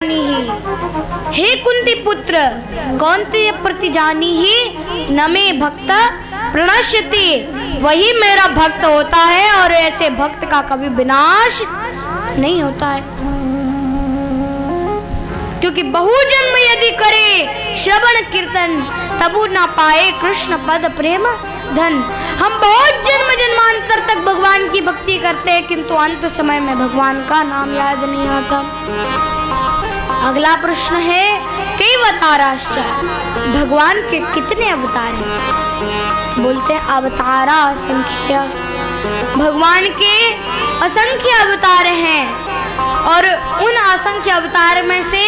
हे कुंती पुत्र कौन्तेय प्रति जानी ही न मे भक्त प्रणश्यति, वही मेरा भक्त होता है और ऐसे भक्त का कभी विनाश नहीं होता है। क्योंकि बहु जन्म यदि करे श्रवण कीर्तन, तबु ना पाए कृष्ण पद प्रेम धन। हम बहुत जन्म जन्मांतर तक भगवान की भक्ति करते हैं, किंतु अंत समय में भगवान का नाम याद नहीं आता। अगला प्रश्न है, कई अवताराश्च, भगवान के कितने अवतार हैं? बोलते हैं अवतारा असंख्य, भगवान के असंख्य अवतार हैं और उन असंख्य अवतार में से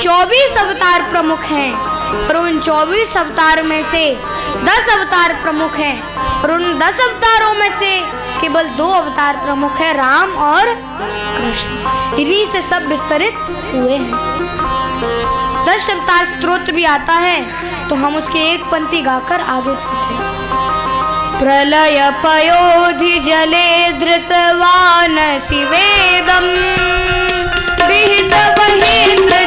24 अवतार प्रमुख हैं और उन 24 अवतार में से 10 अवतार प्रमुख हैं और उन 10 अवतारों में से केवल 2 अवतार प्रमुख हैं, राम और कृष्ण। इन्हीं से सब विस्तरित हुए हैं। 10 अवतार स्तोत्र भी आता है, तो हम उसकी एक पंक्ति गाकर आगे चलते हैं। प्रलय पयोधि जले धृतवान शिवेदम विहित बहिन्द्र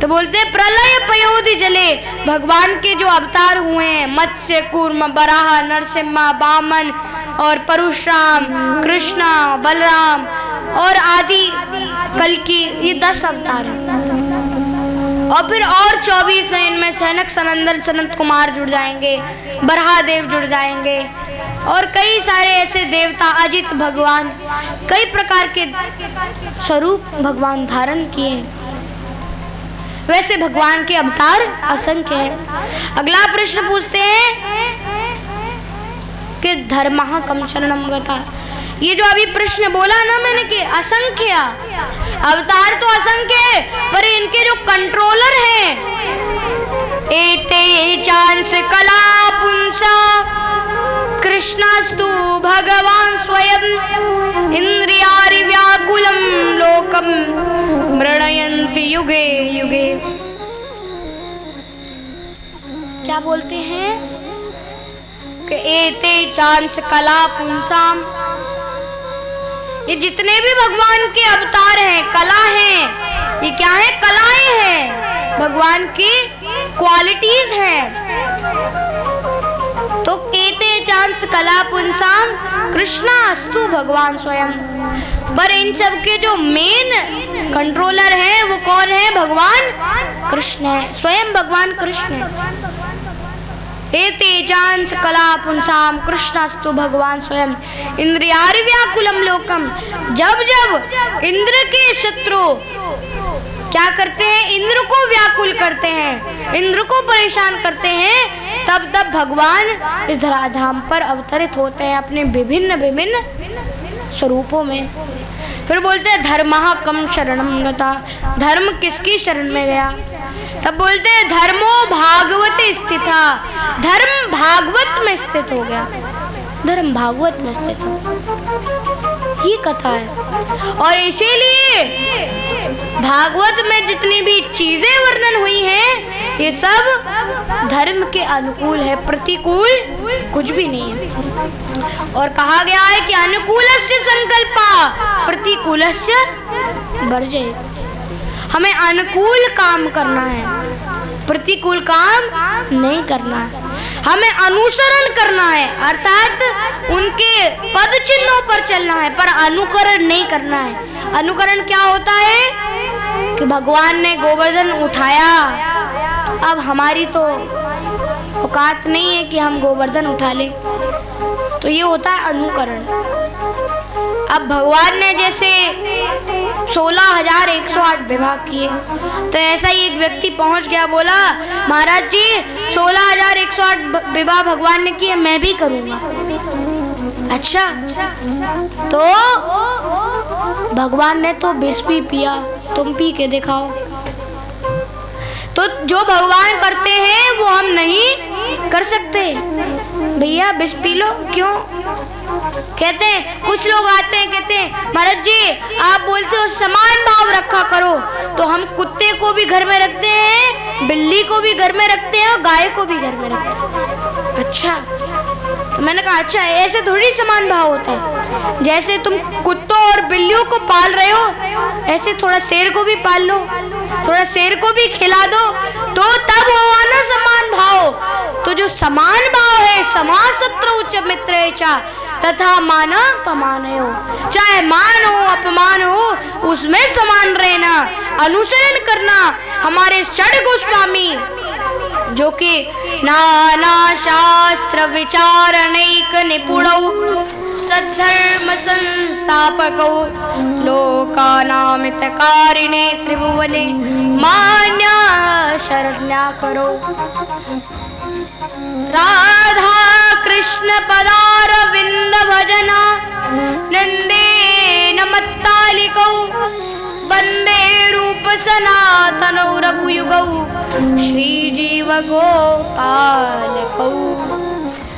तो बोलते प्रलय पयोधि जले, भगवान के जो अवतार हुए हैं, मत्स्य कूर्म बराह नरसिम्हा वामन और परशुराम कृष्णा बलराम और आदि कल्कि, ये 10 अवतार हैं। और फिर और 24 हैं, इनमें सनक सनंदन सनत कुमार जुड़ जाएंगे, बरहादेव जुड़ जाएंगे और कई सारे ऐसे देवता, अजित भगवान, कई प्रकार के स्वरूप भगवान धारण किए। वैसे भगवान के अवतार असंख्य हैं। अगला प्रश्न पूछते हैं कि धर्मः कम शरणम गता। ये जो अभी प्रश्न बोला ना मैंने कि असंख्य अवतार तो असंख्य है, पर इनके जो कंट्रोलर हैं, एते चांस कला पुंसा कृष्णास्तु भगवान स्वयं इंद्रियारि व्याकुलम लोकम मृणयन्ति युगे युगे। क्या बोलते हैं कि एते चांस कला पुंसाम, ये जितने भी भगवान के अवतार हैं, कला हैं, ये क्या है? कलाएं हैं, भगवान की क्वालिटीज हैं। तो एते चांस कला पुंसाम कृष्णा अस्तु भगवान स्वयं, पर इन सब के जो मेन कंट्रोलर हैं वो कौन है? भगवान कृष्ण है, स्वयं भगवान कृष्ण है। एते चांस कला पुंसाम कृष्णास्तु भगवान स्वयं इंद्रियारि व्याकुलम लोकम। जब जब इंद्र के शत्रु क्या करते हैं? इंद्र को व्याकुल करते हैं, इंद्र को परेशान करते हैं, तब तब भगवान इस धराधाम पर अवतरित होते हैं अपने विभिन्न विभिन्न स्वरूपों में। फिर बोलते हैं धर्मः कम शरणम गता, धर्म किसकी शरण में गया? तब बोलते हैं धर्मो भागवते स्थिता, धर्म भागवत में स्थित हो गया, धर्म भागवत में स्थित हो। ये कथा है और इसीलिए भागवत में जितनी भी चीजें वर्णन हुई हैं, ये सब धर्म के अनुकूल है, प्रतिकूल कुछ भी नहीं है। और कहा गया है कि अनुकूलस्य संकल्पा प्रतिकूलस्य वर्जयेत्। हमें अनुकूल काम करना है, प्रतिकूल काम नहीं करना है। हमें अनुसरण करना है, अर्थात उनके पद चिन्हों पर चलना है, पर अनुकरण नहीं करना है। अनुकरण क्या होता है कि भगवान ने गोवर्धन उठाया, अब हमारी तो औकात नहीं है कि हम गोवर्धन उठा लें, तो ये होता है अनुकरण। अब भगवान ने जैसे 16,108 विवाह किए। तो ऐसा ही एक व्यक्ति पहुंच गया, बोला महाराज जी 16,108 विवाह भगवान ने किए, मैं भी करूंगा। अच्छा, तो भगवान ने तो विष भी पिया, तुम पी के दिखाओ। तो जो भगवान करते हैं वो हम नहीं कर सकते। भैया विष पी लो, क्यों? कहते हैं, कुछ लोग आते हैं, कहते हैं महाराज जी आप बोलते हो समान भाव रखा करो, तो हम कुत्ते को भी घर में रखते हैं, बिल्ली को भी घर में रखते हैं और गाय को भी घर में रखते हैं। अच्छा, तो मैंने कहा अच्छा ऐसे थोड़ी समान भाव होता है, जैसे तुम कुत्तों और बिल्लियों को पाल रहे हो ऐसे थोड़ा शेर को भी पाल लो, थोड़ा शेर को भी खिला दो, तो तब होगा ना समान भाव। तो जो समान भाव है, समाशत्रौ च मित्रे च तथा मान अपमानयो, चाहे मान हो अपमान हो उसमें समान रहना, अनुसरण करना। हमारे षड गोस्वामी जो कि नाना शास्त्र विचारणैक निपुणौ सद्धर्म संस्थापकौ लोकानामितकारिणे त्रिभुवने मान्या शरण्या करो। राधा कृष्ण पदारविंद भजना नंदेन मत्तालिकौ वंदे रूप सनातनौ रघुयुगौ श्रीजीव गोपालकौ।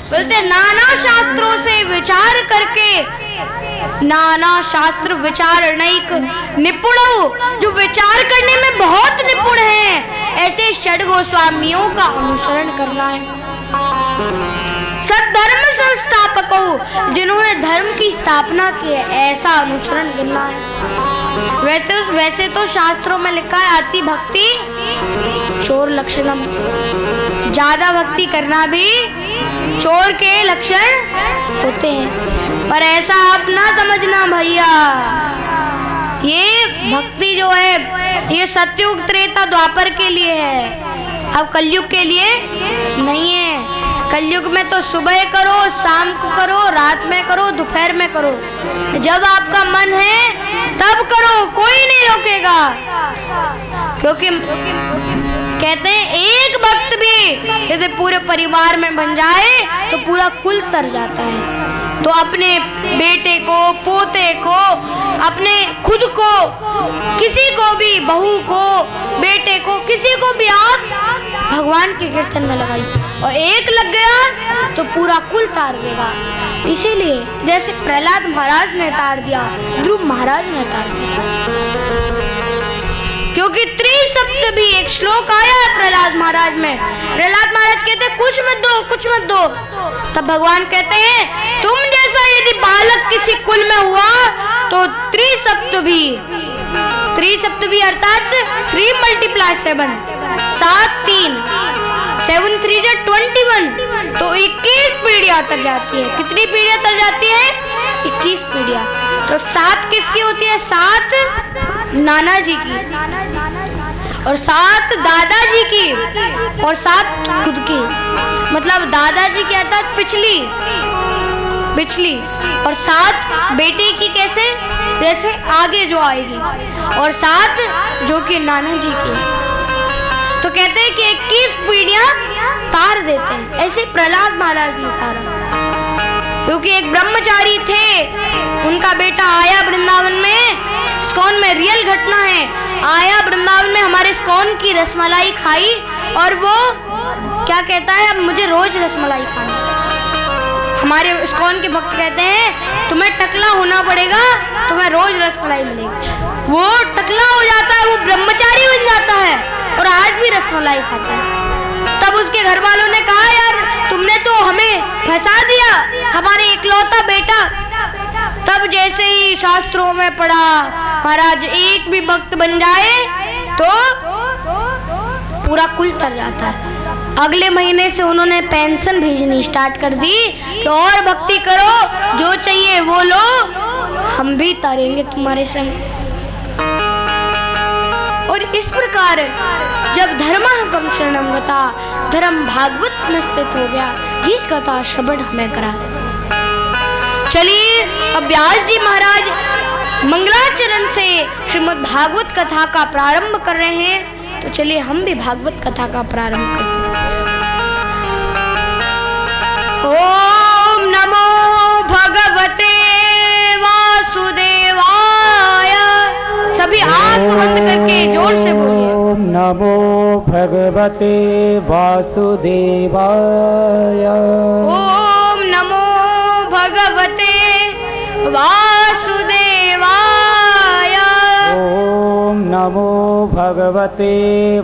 बोलते नाना शास्त्रों से विचार करके, नाना शास्त्र विचारणैक निपुणौ, जो विचार करने में बहुत निपुण है, ऐसे षड गोस्वामियों का अनुसरण करना है। सद्धर्म संस्थापकों, जिन्होंने धर्म की स्थापना की है, ऐसा अनुसरण करना है। वैसे तो शास्त्रों में लिखा है अति भक्ति चोर लक्षणम, ज्यादा भक्ति करना भी चोर के लक्षण होते हैं, पर ऐसा आप ना समझना भैया। ये भक्ति जो है ये सतयुग त्रेता द्वापर के लिए है, अब कलयुग के लिए नहीं है। कलयुग में तो सुबह करो, शाम को करो, रात में करो, दोपहर में करो, जब आपका मन है तब करो, कोई नहीं रोकेगा। क्योंकि कहते हैं एक भक्त भी यदि पूरे परिवार में बन जाए तो पूरा कुल तर जाता है। तो अपने बेटे को, पोते को, अपने खुद को, किसी को भी, बहू को, बेटे को, किसी को भी आप भगवान के कीर्तन में लगाइए, और एक लग गया तो पूरा कुल तार देगा। इसीलिए जैसे प्रहलाद महाराज ने तार दिया, ध्रुव महाराज ने तार दिया, क्योंकि त्रिसप्त भी एक श्लोक आया है प्रहलाद महाराज में। प्रहलाद महाराज कहते हैं कुछ मत दो, कुछ मत दो, तब भगवान कहते हैं तुम जैसा यदि बालक किसी कुल में हुआ तो त्रिसप्त भी अर्थात 3 × 7, 7 3 7 3 21, तो 21 पीढ़ियां तर जाती है। कितनी पीढ़ियां तर जाती है? 21 पीढ़ियां। तो 7 किसकी होती है? 7 नाना जी की, और 7 दादाजी की, और 7 खुद की। मतलब दादाजी की अर्थात पिछली, और 7 बेटे की, कैसे? जैसे आगे जो आएगी, और 7 जो कि नाना जी की। तो कहते हैं कि 21 पीढ़ियां तार देते हैं। ऐसे प्रहलाद महाराज ने तारा, क्योंकि एक ब्रह्मचारी थे, उनका बेटा आया वृंदावन में, इस्कॉन में रियल घटना है, आया वृंदावन में, हमारे इस्कॉन की रसमलाई खाई, और वो क्या कहता है, अब मुझे रोज रसमलाई खानी। हमारे इस्कॉन के भक्त कहते हैं तुम्हें टकला होना पड़ेगा, तुम्हें रोज रसमलाई मिलेगी। वो टकला हो जाता है, वो ब्रह्मचारी बन जाता है, और आज भी रसमलाई खाता है। तब उसके घर वालों ने कहा यार तुमने तो हमें फंसा दिया, हमारे इकलौता बेटा। तब जैसे ही शास्त्रों में पढ़ा, महाराज एक भी भक्त बन जाए तो पूरा कुल तर जाता है। अगले महीने से उन्होंने पेंशन भेजनी स्टार्ट कर दी कि और भक्ति करो, जो चाहिए वो लो, हम भी तारेंगे तुम्हारे संग। और इस प्रकार जब धर्मं शरणं गता, धर्म भागवत में स्थित हो गया, ये कथा श्रवण हमें करा। चलिए अब व्यास जी महाराज मंगलाचरण से श्रीमद् भागवत कथा का प्रारंभ कर रहे हैं, तो चलिए हम भी भागवत कथा का प्रारंभ करते हैं। ओम नमो भगवते वासुदेवाय। सभी आंख बंद करके जोर से बोलिए। ओम नमो भगवते वासुदेवाय। ओम नमो भगवते वासुदेवाय। ओम नमो भगवते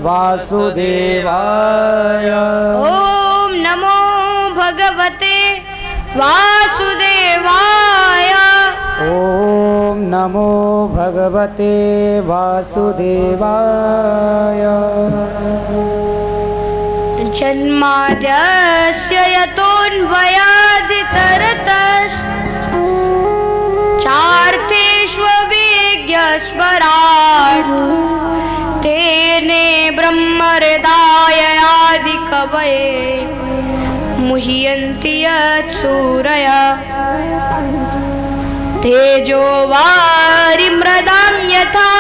वासुदेवाय। ओम नमो भगवते वासुदेवाय। ओम नमो भगवते वासुदेवाय। जन्माद्यस्य यतोऽन्वयादितरतश्चार्थेष्वभिज्ञस्वराट् तेने ब्रह्महृदाय आदिकवये मुह्यन्ति यत्सूरयः। तेजो वारिमृदां यथा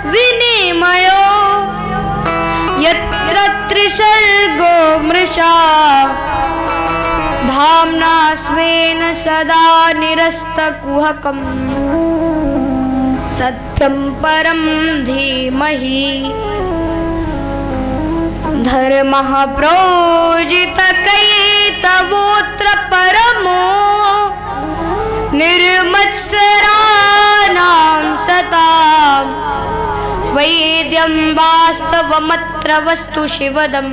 विनिमयो यत्र त्रिसर्गो मृषा धाम्ना स्वेन सदा निरस्तकुहकम् सत्यं परं धीमहि। धर्मः प्रोजितकैतवोऽत्र परमो निर्मत्सराणां सताम् वैद्यं वास्तवमत्र वस्तु शिवदं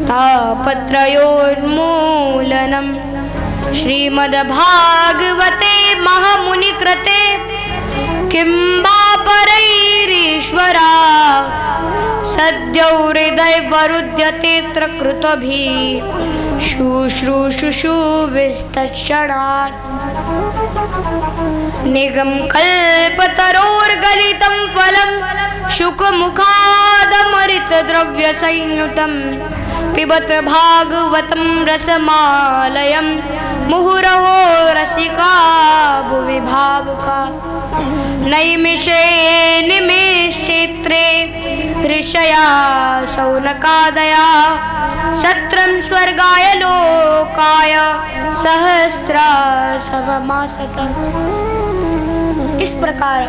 तापत्रयोन्मूलनम्। श्रीमद्भागवते महामुनिकृते किं वा परैरीश्वरा सद्यो हृदयवरुध्यतेऽत्र कृतभिः शुश्रूषुषुविस्तक्षणात्। निगम कल्पतरोर्गलितं फलं शुकमुखादमृतद्रव्यसंयुतं पिबत भागवतं रसमालयं मुहुरहो रसिका भुवि भावुका। नैमिषे निमेषेत्रे ऋषया शौनकादया सत्रं स्वर्गाय लोकाय सहस्रासवमासत। इस प्रकार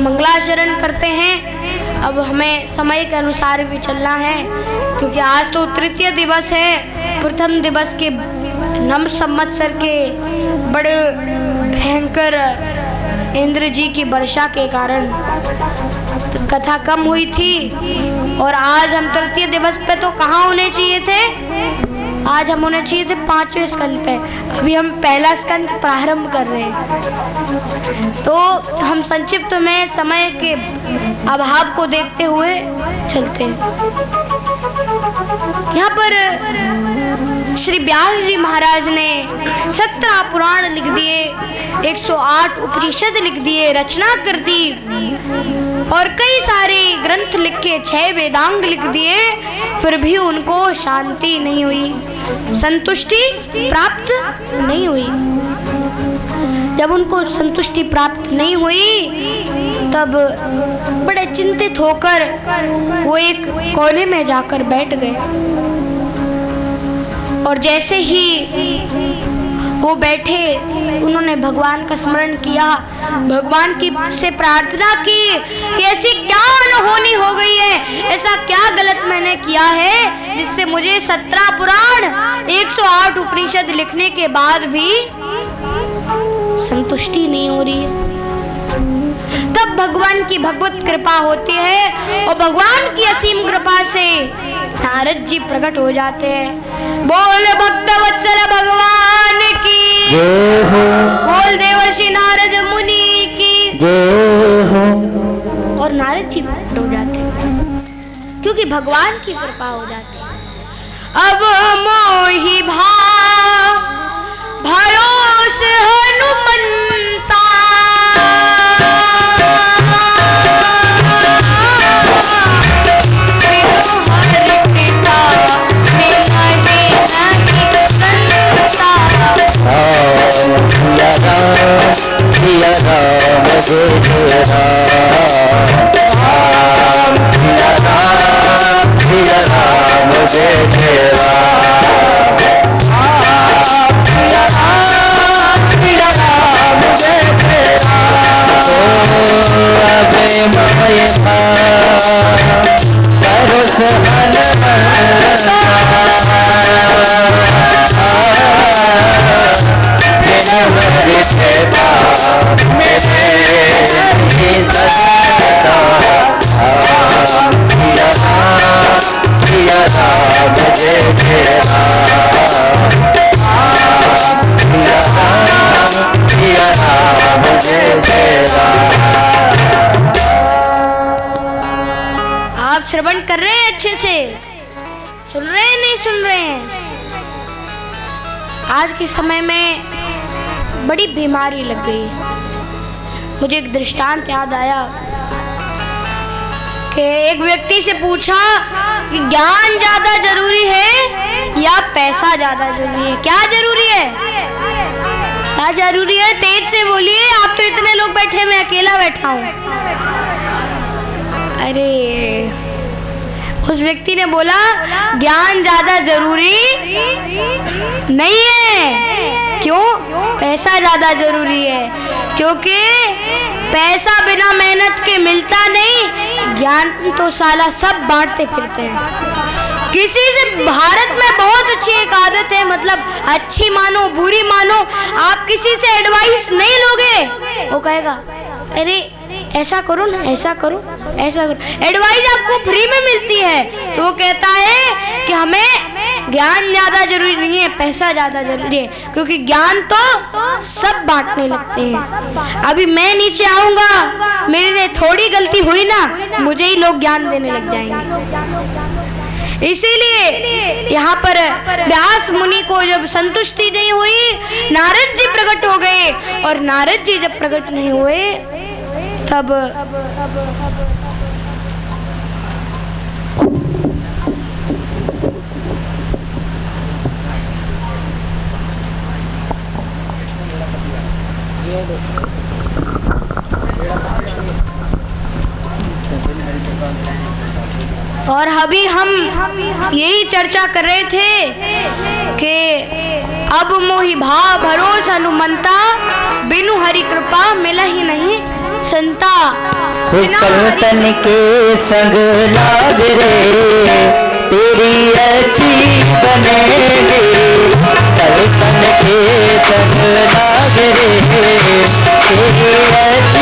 मंगलाचरण करते हैं। अब हमें समय के अनुसार भी चलना है, क्योंकि आज तो तृतीय दिवस है। प्रथम दिवस के नव संवत्सर के बड़े भयंकर इंद्र जी की वर्षा के कारण कथा कम हुई थी, और आज हम तृतीय दिवस पे तो कहाँ होने चाहिए थे, आज हम होने चाहिए थे 5वें स्कंद पे। अभी हम पहला स्कंद प्रारंभ कर रहे हैं, तो हम संक्षिप्त में समय के अभाव को देखते हुए चलते हैं। यहाँ पर श्री व्यास जी महाराज ने 17 पुराण लिख दिए, 108 उपनिषद लिख दिए, रचना कर दी, और कई सारे ग्रंथ लिख के 6 वेदांग लिख दिए, फिर भी उनको शांति नहीं हुई, संतुष्टि प्राप्त नहीं हुई। जब उनको संतुष्टि प्राप्त नहीं हुई, तब बड़े चिंतित होकर वो एक कोने में जाकर बैठ गए। और जैसे ही वो बैठे, उन्होंने भगवान का स्मरण किया, भगवान की से प्रार्थना की कि ऐसी क्या अनहोनी हो गई है, ऐसा क्या गलत मैंने किया है जिससे मुझे 17 पुराण 108 उपनिषद लिखने के बाद भी संतुष्टि नहीं हो रही है। तब भगवान की भगवत कृपा होती है, और भगवान की असीम कृपा से नारद जी प्रकट हो जाते हैं। बोल भक्त वत्सल भगवान की जय हो, बोल देवर्षि नारद मुनि की जय हो। और नारद जी प्रकट हो जाते हैं, क्योंकि भगवान की कृपा हो जाती है। अब मोहि भरोस हनुमंता सिया राम जय आप श्रवण कर रहे हैं अच्छे से? सुन रहे हैं नहीं सुन रहे हैं? आज के समय में बड़ी बीमारी लग गई। मुझे एक दृष्टांत याद आया कि एक व्यक्ति से पूछा कि ज्ञान ज्यादा जरूरी है या पैसा ज्यादा जरूरी है? क्या जरूरी है? क्या जरूरी है? तेज से बोलिए, आप तो इतने लोग बैठे, मैं अकेला बैठा हूँ। अरे उस व्यक्ति ने बोला ज्ञान ज्यादा जरूरी नहीं है। क्यों? पैसा ज्यादा जरूरी है, क्योंकि पैसा बिना मेहनत के मिलता नहीं, ज्ञान तो साला सब बांटते फिरते हैं। किसी से, भारत में बहुत अच्छी एक आदत है, मतलब अच्छी मानो बुरी मानो, आप किसी से एडवाइस नहीं लोगे, वो कहेगा अरे ऐसा करो ना, ऐसा करो, ऐसा करो। एडवाइस आपको फ्री में मिलती है, तो वो कहता है कि हमें ज्ञान ज्यादा जरूरी नहीं है, पैसा ज्यादा जरूरी है, क्योंकि ज्ञान तो सब बांटने लगते हैं। अभी मैं नीचे आऊंगा, मेरे थोड़ी गलती हुई ना, मुझे ही लोग ज्ञान देने लग जाएंगे। इसीलिए यहाँ पर व्यास मुनि को जब संतुष्टि नहीं हुई, नारद जी प्रकट हो गए, और नारद जी जब प्रकट नहीं हुए तब और अभी हम यही चर्चा कर रहे थे कि अब मोहि भाव भरोस हनुमंता, बिनु हरि कृपा मिला ही नहीं संता। संतन के संग लाग रे, तेरी अच्छी बनेगी। संतन के संग लाग रे, तेरी अच्छी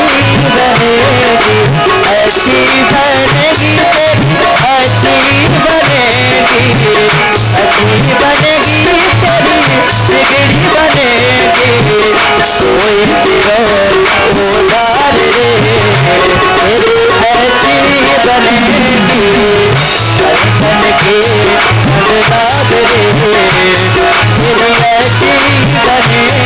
बनेगी। अच्छी बनेगी तेरी, अच्छी बनेगी। अच्छी बनेगी तेरी, बिगड़ी बनेगी। कोई विरोध उदार रे, तेरी अच्छी बनेगी। संतन के संग लाग रे, तेरी अच्छी बनेगी।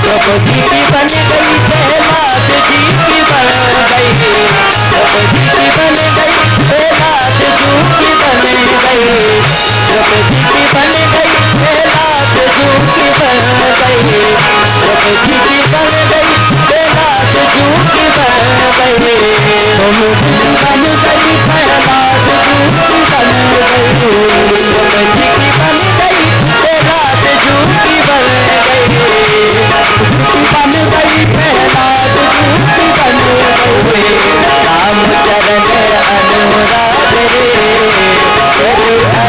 द्रौपदी की बन गई, प्रहलाद जी की बन गई। द्रौपदी की बन गई, प्रहलाद जी की बन गई। द्रौपदी की बन गई, प्रहलाद जी की बन गई। द्रौपदी की बन गई, प्रहलाद जी की बन गई। द्रौपदी बन गई, प्रहलाद जी की बन गई। द्रौपदी की बन गई, प्रहलाद जी की बन गई। बन गई प्रहलाद जी बन गई। राम चरण अनुराग रे, तेरी अच्छी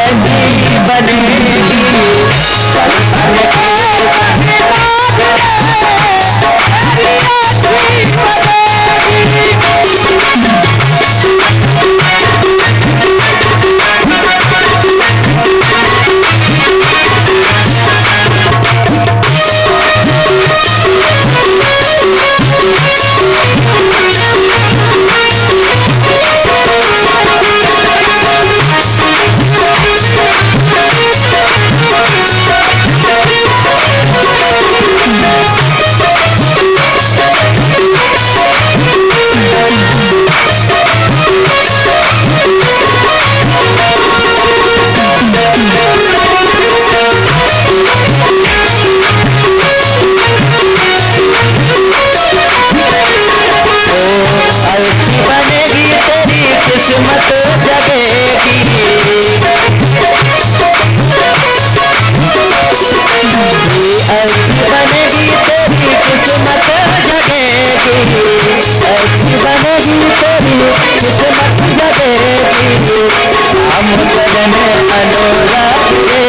बनेगी। संतन के संग लाग रे, तेरी अच्छी बनेगी। ऐसी बनेगी तेरी किस्मत जगेगी। ऐसी बनेगी तेरी किस्मत जगेगी। राम चरण अनुराग रे,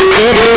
तेरी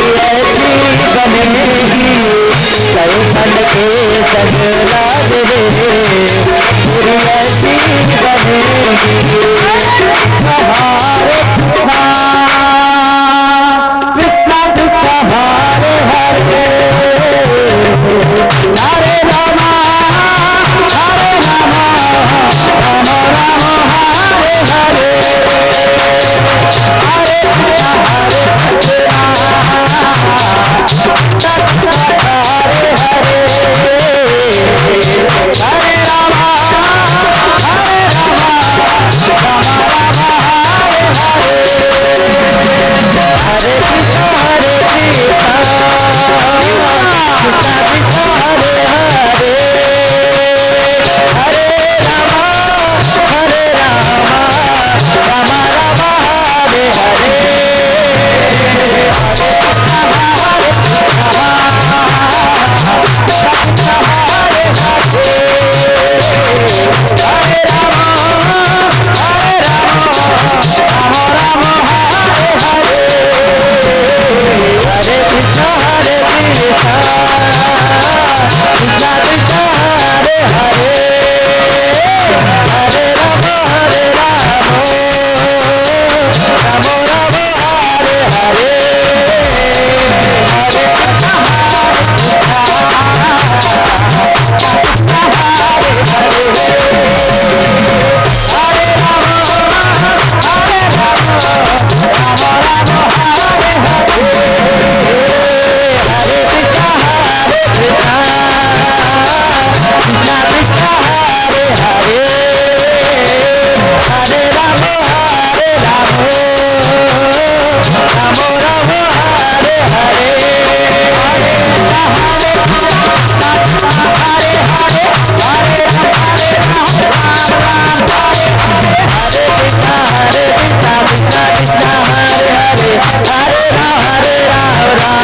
Hare Ram, Ram Ram,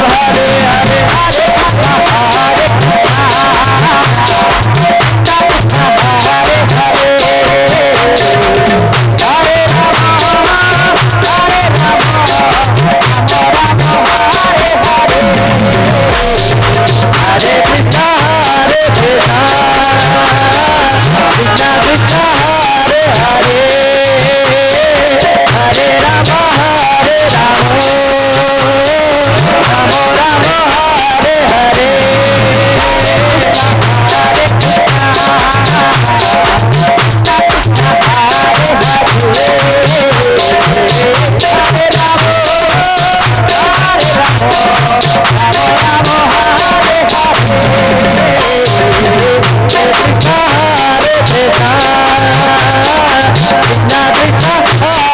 Hare Hare, Hare Krishna, Hare Krishna, Krishna, Hare